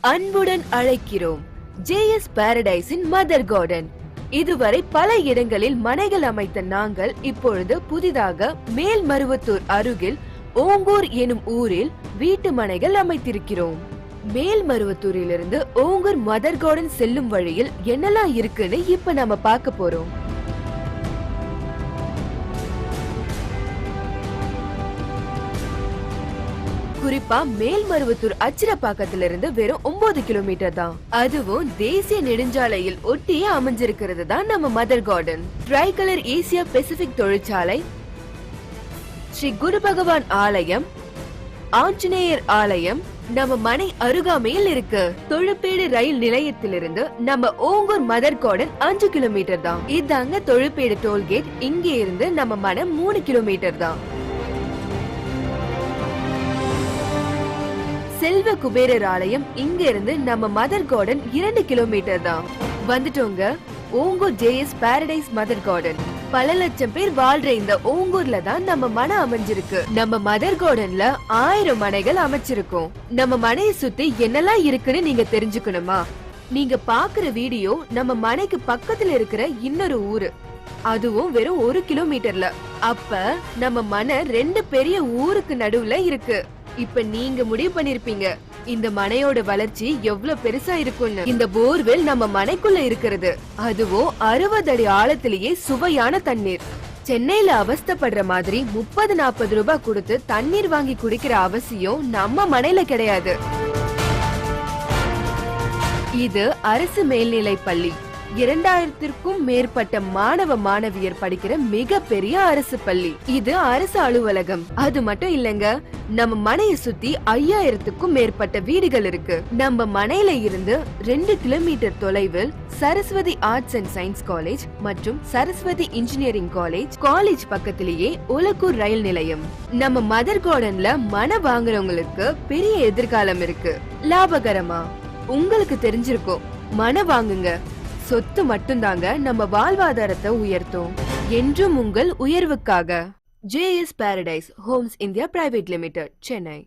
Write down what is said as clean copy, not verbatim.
அன்புடன் அழைக்கிறோம் JS பாரடைஸின் mother garden. இதுவரை பல இடங்களில் மனைகள் அமைத்த நாங்கள் இப்பொழுது புதிதாக மேல்மருவத்தூர் அருகில் ஓங்கூர் எனும் ஊரில் வீட்டு மனைகள் அமைத்திருக்கிறோம். மேல்மருவத்தூரிலிருந்து ஓங்கூர் மதர் கார்டன் செல்லும் வழியில் என்னெல்லாம் இருக்குன்னு இப்ப நாம பார்க்க போறோம். குறிப்பா மேல்மருவத்தூர் அச்சிரப்பாக்கத்திலிருந்து வெறும் 9 கிலோமீட்டர் தான். அதுவும் தேசிய நெடுஞ்சாலையில் ஒட்டியே அமைஞ்சிருக்கிறது தான் நம்ம mother garden. Try colour Asia Pacific தொழிற்சாலை, ஸ்ரீ குரு பகவான் ஆலயம், ஆஞ்சநேயர் ஆலயம் நம்ம மனை அருகாமையில் இருக்கு. தொழுப்பேடு ரயில் நிலையத்திலிருந்து நம்ம ஓங்கூர் மதர் கார்டன் 5 கிலோமீட்டர் தான். இதாங்க தொழுப்பேடு டோல்கேட். இங்க இருந்து நம்ம மனை 3 கிலோமீட்டர் தான். செல்வ குபேரர் ஆலயம் இங்க இருந்து நம்ம மதர் கார்டன் 2 கிலோமீட்டர் தான். வந்துட்டோங்க Ongur JS Paradise mother garden. பல லட்சம் பேர் வாழ்ற இந்த ஓங்கூர்ல தான் நம்ம மனை அமைஞ்சிருக்கு. நம்ம மதர் கார்டன்ல 1000 மனைகள் அமைச்சிருக்கோம். நம்ம மனையை சுத்தி என்னெல்லாம் இருக்குன்னு நீங்க தெரிஞ்சுக்கணுமா? நீங்க பாக்குற வீடியோ நம்ம மனைக்கு பக்கத்துல இருக்கிற இன்னொரு ஊரு, அதுவும் வெறும் 1 கிலோமீட்டர்ல. அப்ப நம்ம மனை 2 பெரிய ஊருக்கு நடுவுல இருக்கு. இப்ப நீங்க முடிவு பண்ணிருப்பீங்க இந்த மனையோட வளர்ச்சி எவ்வளவு பெருசா இருக்கும்னு. இந்த போர்வெல் நம்ம மனைக்குள்ள இருக்கிறது. அதுவும் 60 அடி ஆழத்திலேயே சுவையான தண்ணீர். சென்னையில அவஸ்தப்படுற மாதிரி 30-40 ரூபாய் கொடுத்து தண்ணீர் வாங்கி குடிக்கிற அவசியம் நம்ம மனையில கிடையாது. இது அரசு மேல்நிலை பள்ளி. 2000க்கும் மேற்பட்ட மாணவ மாணவியர் படிக்கிற மிகப்பெரிய அரசு பள்ளி. இது அரசு அலுவலகம். அது மட்டும் இல்லங்க, நம்ம மனையை சுத்தி 5000க்கும் மேற்பட்ட வீடுகள் இருக்கு. நம்ம மனையில இருந்து 2 கிலோமீட்டர் தொலைவில் Saraswati arts and science college மற்றும் சரஸ்வதி இன்ஜினியரிங் காலேஜ் பக்கத்திலேயே ஒலக்கூர் ரயில் நிலையம். நம்ம மதர் கார்டன்ல மனை வாங்குறவங்களுக்கு பெரிய எதிர்காலம் இருக்கு. லாபகரமா உங்களுக்கு தெரிஞ்சிருக்கும். மனை வாங்குங்க. சொத்து மட்டும்தாங்க நம்ம வாழ்வாதாரத்தை உயர்த்தும். என்றும் உங்கள் உயர்வுக்காக. JS Paradise Homes India Private Limited, Chennai.